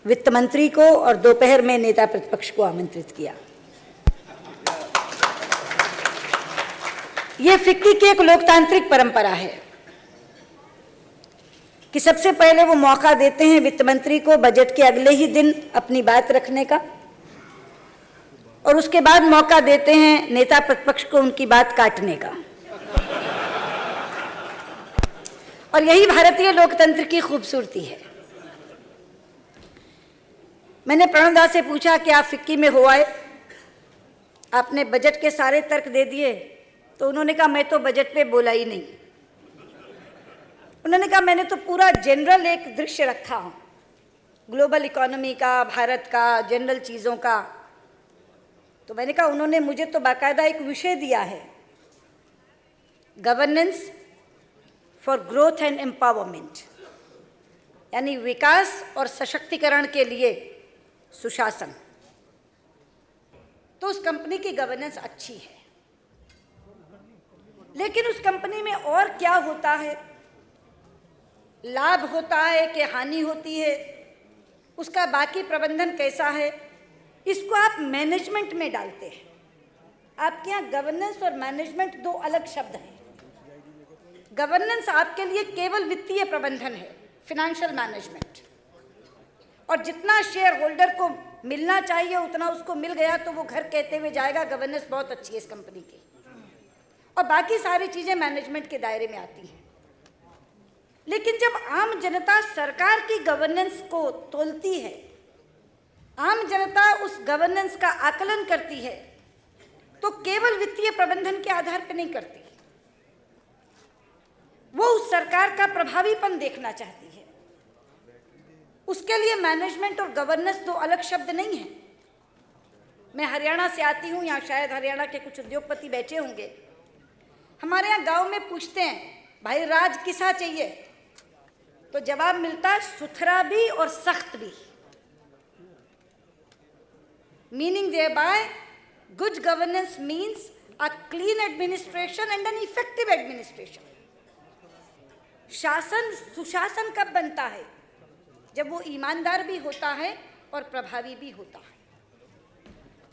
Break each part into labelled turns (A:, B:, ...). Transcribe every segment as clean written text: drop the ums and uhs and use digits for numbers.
A: वित्त मंत्री को और दोपहर में नेता प्रतिपक्ष को आमंत्रित किया। ये फिक्की की एक लोकतांत्रिक परंपरा है कि सबसे पहले वो मौका देते हैं वित्त मंत्री को बजट के अगले ही दिन अपनी बात रखने का, और उसके बाद मौका देते हैं नेता प्रतिपक्ष को उनकी बात काटने का। और यही भारतीय लोकतंत्र की खूबसूरती है। मैंने प्रणव दा से पूछा कि आप फिक्की में हो आए, आपने बजट के सारे तर्क दे दिए, तो उन्होंने कहा मैं तो बजट पे बोला ही नहीं। उन्होंने कहा मैंने तो पूरा जनरल एक दृश्य रखा हूँ, ग्लोबल इकोनॉमी का, भारत का, जनरल चीज़ों का। तो मैंने कहा उन्होंने मुझे तो बाकायदा एक विषय दिया है, governance for growth and empowerment, यानी विकास और सशक्तिकरण के लिए सुशासन। तो उस कंपनी की गवर्नेंस अच्छी है, लेकिन उस कंपनी में और क्या होता है, लाभ होता है कि हानि होती है, उसका बाकी प्रबंधन कैसा है, इसको आप मैनेजमेंट में डालते हैं। आपके यहाँ गवर्नेंस और मैनेजमेंट दो अलग शब्द हैं। गवर्नेंस आपके लिए केवल वित्तीय प्रबंधन है, फिनेंशियल मैनेजमेंट, और जितना शेयर होल्डर को मिलना चाहिए उतना उसको मिल गया तो वो घर कहते हुए जाएगा गवर्नेंस बहुत अच्छी है इस कंपनी की, और बाकी सारी चीज़ें मैनेजमेंट के दायरे में आती हैं। लेकिन जब आम जनता सरकार की गवर्नेंस को तोलती है, आम जनता उस गवर्नेंस का आकलन करती है, तो केवल वित्तीय प्रबंधन के आधार पर नहीं करती, वो उस सरकार का प्रभावीपन देखना चाहती है। उसके लिए मैनेजमेंट और गवर्नेंस दो अलग शब्द नहीं है। मैं हरियाणा से आती हूँ, यहाँ शायद हरियाणा के कुछ उद्योगपति बैठे होंगे। हमारे यहाँ गांव में पूछते हैं भाई राज किसा चाहिए, तो जवाब मिलता है सुथरा भी और सख्त भी। Meaning thereby good governance means a clean administration and an effective administration. शासन सुशासन कब बनता है? जब वो ईमानदार भी होता है और प्रभावी भी होता है,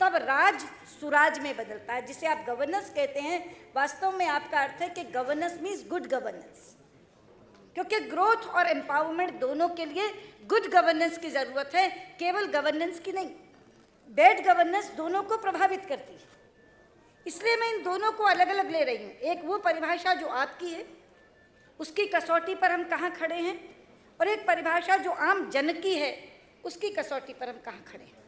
A: तब राज सुराज में बदलता है, जिसे आप गवर्नेंस कहते हैं। वास्तव में आपका अर्थ है कि गवर्नेंस मीन्स गुड गवर्नेंस, क्योंकि ग्रोथ और एम्पावरमेंट दोनों के लिए गुड गवर्नेंस की ज़रूरत है, केवल गवर्नेंस की नहीं। बैड गवर्नेंस दोनों को प्रभावित करती है। इसलिए मैं इन दोनों को अलग अलग ले रही हूँ। एक वो परिभाषा जो आपकी है, उसकी कसौटी पर हम कहाँ खड़े हैं, और एक परिभाषा जो आम जन की है, उसकी कसौटी पर हम कहाँ खड़े हैं।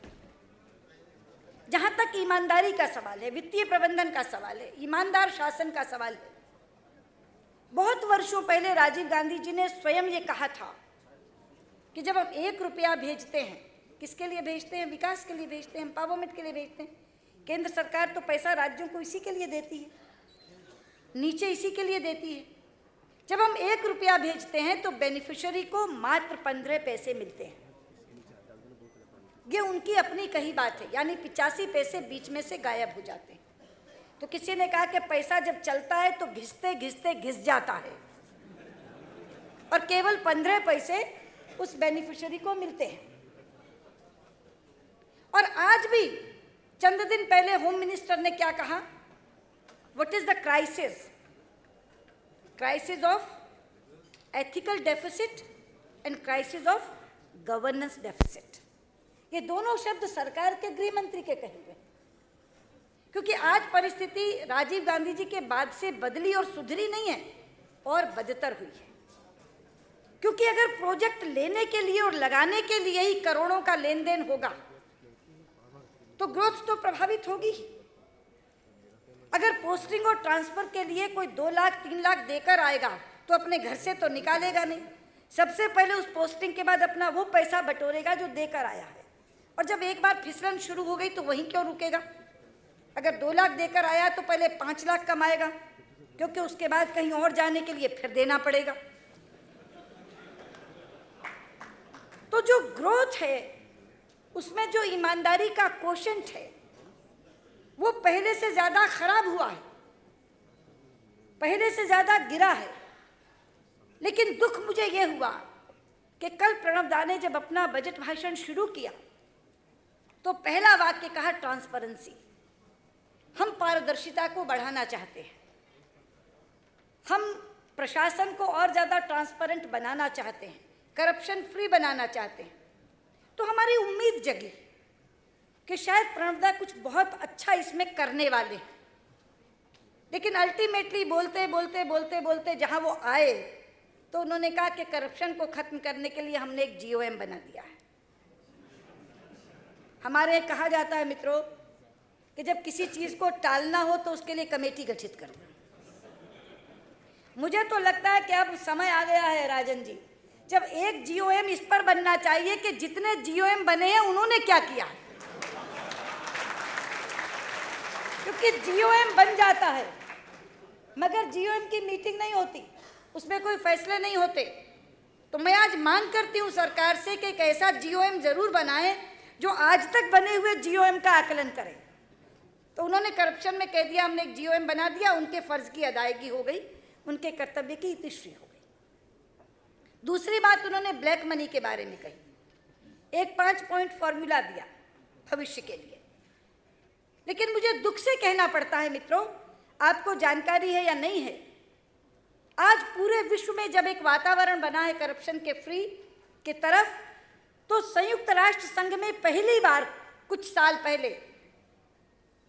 A: जहाँ तक ईमानदारी का सवाल है, वित्तीय प्रबंधन का सवाल है, ईमानदार शासन का सवाल है, बहुत वर्षों पहले राजीव गांधी जी ने स्वयं ये कहा था कि जब हम 1 रुपया भेजते हैं, किसके लिए भेजते हैं? विकास के लिए भेजते हैं, एम्पावरमेंट के लिए भेजते हैं। केंद्र सरकार तो पैसा राज्यों को इसी के लिए देती है, नीचे इसी के लिए देती है। जब हम 1 रुपया भेजते हैं तो बेनिफिशियरी को मात्र 15 पैसे मिलते हैं। ये उनकी अपनी कही बात है, यानी 85 पैसे बीच में से गायब हो जाते हैं। तो किसी ने कहा कि पैसा जब चलता है तो घिसते घिसते घिस जाता है, और केवल 15 पैसे उस बेनिफिशियरी को मिलते हैं। और आज भी चंद दिन पहले होम मिनिस्टर ने क्या कहा? What is the crisis? Crisis of ethical deficit and crisis of governance deficit. ये दोनों शब्द सरकार के गृह मंत्री के कहे हुए, क्योंकि आज परिस्थिति राजीव गांधी जी के बाद से बदली और सुधरी नहीं है, और बदतर हुई है। क्योंकि अगर प्रोजेक्ट लेने के लिए और लगाने के लिए ही करोड़ों का लेन देन होगा तो ग्रोथ तो प्रभावित होगी ही। अगर पोस्टिंग और ट्रांसफर के लिए कोई 2 लाख 3 लाख देकर आएगा तो अपने घर से तो निकालेगा नहीं, सबसे पहले उस पोस्टिंग के बाद अपना वो पैसा बटोरेगा जो देकर आया है। और जब एक बार फिसलन शुरू हो गई तो वहीं क्यों रुकेगा? अगर 2 लाख देकर आया तो पहले 5 लाख कमाएगा, क्योंकि उसके बाद कहीं और जाने के लिए फिर देना पड़ेगा। तो जो ग्रोथ है उसमें जो ईमानदारी का कोशेंट है वो पहले से ज़्यादा खराब हुआ है, पहले से ज़्यादा गिरा है। लेकिन दुख मुझे ये हुआ कि कल प्रणब दा ने जब अपना बजट भाषण शुरू किया तो पहला वाक्य कहा ट्रांसपेरेंसी। हम पारदर्शिता को बढ़ाना चाहते हैं, हम प्रशासन को और ज़्यादा ट्रांसपेरेंट बनाना चाहते हैं, करप्शन फ्री बनाना चाहते हैं। तो हमारी उम्मीद जगी कि शायद प्रणब दा कुछ बहुत अच्छा इसमें करने वाले हैं। लेकिन अल्टीमेटली बोलते बोलते बोलते बोलते जहाँ वो आए तो उन्होंने कहा कि करप्शन को ख़त्म करने के लिए हमने एक GOM बना दिया है। हमारे यहाँ कहा जाता है मित्रों कि जब किसी चीज़ को टालना हो तो उसके लिए कमेटी गठित करो। मुझे तो लगता है कि अब समय आ गया है राजन जी, जब एक GOM इस पर बनना चाहिए कि जितने GOM बने हैं उन्होंने क्या किया, क्योंकि GOM बन जाता है मगर GOM की मीटिंग नहीं होती, उसमें कोई फैसले नहीं होते। तो मैं आज मांग करती हूँ सरकार से कि एक ऐसा GOM जरूर बनाए जो आज तक बने हुए GOM का आकलन करे। तो उन्होंने करप्शन में कह दिया हमने एक GOM बना दिया, उनके फर्ज की अदायगी हो गई, उनके कर्तव्य की इतिश्री हो गई। दूसरी बात उन्होंने ब्लैक मनी के बारे में कही, एक 5 पॉइंट फॉर्मूला दिया भविष्य के लिए। लेकिन मुझे दुख से कहना पड़ता है मित्रों, आपको जानकारी है या नहीं है, आज पूरे विश्व में जब एक वातावरण बना है करप्शन के फ्री की तरफ, तो संयुक्त राष्ट्र संघ में पहली बार कुछ साल पहले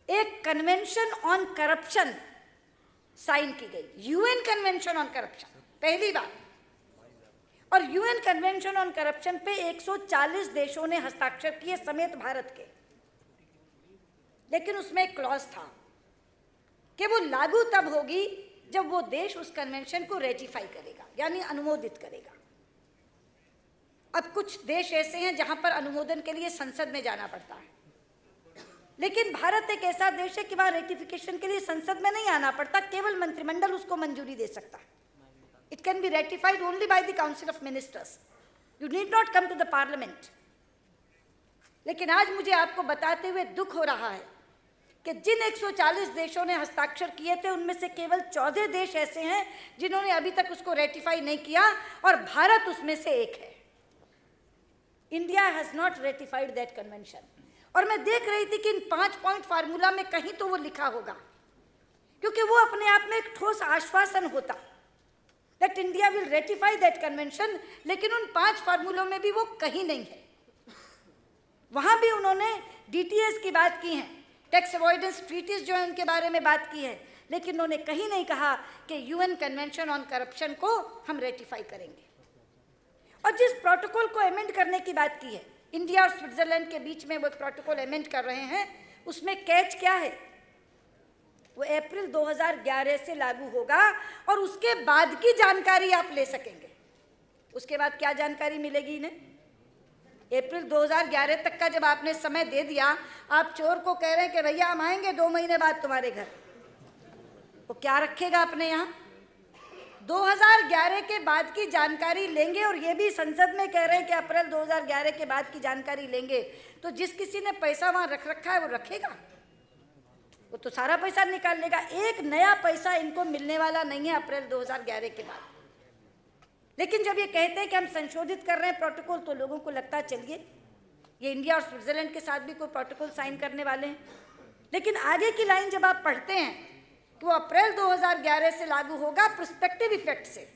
A: एक कन्वेंशन ऑन करप्शन साइन की गई, UN कन्वेंशन ऑन करप्शन, पहली बार। और UN कन्वेंशन ऑन करप्शन पे 140 देशों ने हस्ताक्षर किए समेत भारत के। लेकिन उसमें एक क्लॉज था कि वो लागू तब होगी जब वो देश उस कन्वेंशन को रेटिफाई करेगा, यानी अनुमोदित करेगा। अब कुछ देश ऐसे हैं जहां पर अनुमोदन के लिए संसद में जाना पड़ता है, लेकिन भारत एक ऐसा देश है कि वहां रेटिफिकेशन के लिए संसद में नहीं आना पड़ता, केवल मंत्रिमंडल उसको मंजूरी दे सकता है। It can be ratified only by the council of ministers, you need not come to the parliament. लेकिन आज मुझे आपको बताते हुए दुख हो रहा है कि जिन 140 देशों ने हस्ताक्षर किए थे उनमें से केवल 14 देश ऐसे हैं जिन्होंने अभी तक उसको रेटिफाई नहीं किया, और भारत उसमें से एक है। India has not ratified that convention. और मैं देख रही थी कि इन 5 पॉइंट फार्मूला में कहीं तो वो लिखा होगा, क्योंकि वो अपने आप में एक ठोस आश्वासन होता that India will ratify that convention, लेकिन उन 5 फार्मूलों में भी वो कहीं नहीं है। वहां भी उन्होंने DTS की बात की है, टैक्स अवॉइडेंस ट्रीटीज जो है उनके बारे में बात की है, लेकिन उन्होंने कहीं नहीं कहा कि UN कन्वेंशन ऑन करप्शन को हम रेटिफाई करेंगे। और जिस प्रोटोकॉल को अमेंड करने की बात की है, इंडिया और स्विट्जरलैंड के बीच में वो प्रोटोकॉल अमेंड कर रहे हैं, उसमें कैच क्या है, वो अप्रैल 2011 से लागू होगा और उसके बाद की जानकारी आप ले सकेंगे। उसके बाद क्या जानकारी मिलेगी इन्हें? अप्रैल 2011 तक का जब आपने समय दे दिया, आप चोर को कह रहे हैं कि भैया हम आएंगे 2 महीने बाद तुम्हारे घर, वो क्या रखेगा अपने यहाँ? 2011 के बाद की जानकारी लेंगे, और ये भी संसद में कह रहे हैं कि अप्रैल 2011 के बाद की जानकारी लेंगे। तो जिस किसी ने पैसा वहाँ रख रखा है वो रखेगा, वो तो सारा पैसा निकाल लेगा। एक नया पैसा इनको मिलने वाला नहीं है अप्रैल 2011 के बाद। लेकिन जब ये कहते हैं कि हम संशोधित कर रहे हैं प्रोटोकॉल, तो लोगों को लगता है चलिए ये इंडिया और स्विट्जरलैंड के साथ भी कोई प्रोटोकॉल साइन करने वाले हैं। लेकिन आगे की लाइन जब आप पढ़ते हैं कि वो अप्रैल 2011 से लागू होगा प्रोस्पेक्टिव इफेक्ट से,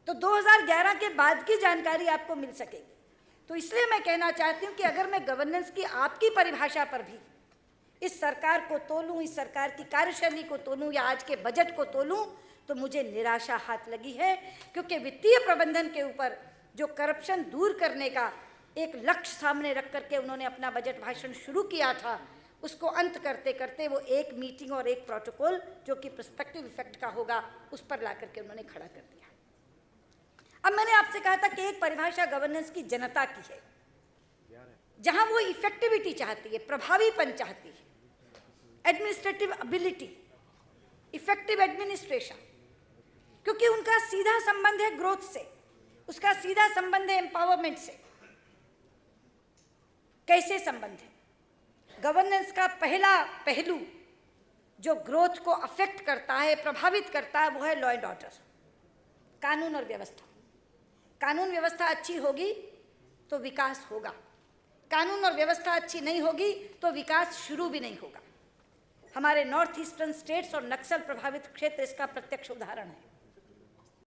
A: तो 2011 के बाद की जानकारी आपको मिल सकेगी। तो इसलिए मैं कहना चाहती हूँ कि अगर मैं गवर्नेंस की आपकी परिभाषा पर भी इस सरकार को तोलूं, इस सरकार की कार्यशैली को तोलूं या आज के बजट को तोलूं, तो मुझे निराशा हाथ लगी है। क्योंकि वित्तीय प्रबंधन के ऊपर जो करप्शन दूर करने का एक लक्ष्य सामने रख करके उन्होंने अपना बजट भाषण शुरू किया था, उसको अंत करते करते वो एक मीटिंग और एक प्रोटोकॉल जो कि प्रोस्पेक्टिव इफेक्ट का होगा, उस पर ला करके उन्होंने खड़ा कर दिया। अब मैंने आपसे कहा था कि एक परिभाषा गवर्नेंस की जनता की है, जहां वो इफेक्टिविटी चाहती है, प्रभावीपन चाहती है, एडमिनिस्ट्रेटिव एबिलिटी, इफेक्टिव एडमिनिस्ट्रेशन, क्योंकि उनका सीधा संबंध है ग्रोथ से, उसका सीधा संबंध है एम्पावरमेंट से। कैसे संबंध है? गवर्नेंस का पहला पहलू जो ग्रोथ को अफेक्ट करता है, प्रभावित करता है, वो है लॉ एंड ऑर्डर, कानून और व्यवस्था। कानून व्यवस्था अच्छी होगी तो विकास होगा, कानून और व्यवस्था अच्छी नहीं होगी तो विकास शुरू भी नहीं होगा। हमारे नॉर्थ ईस्टर्न स्टेट्स और नक्सल प्रभावित क्षेत्र इसका प्रत्यक्ष उदाहरण है।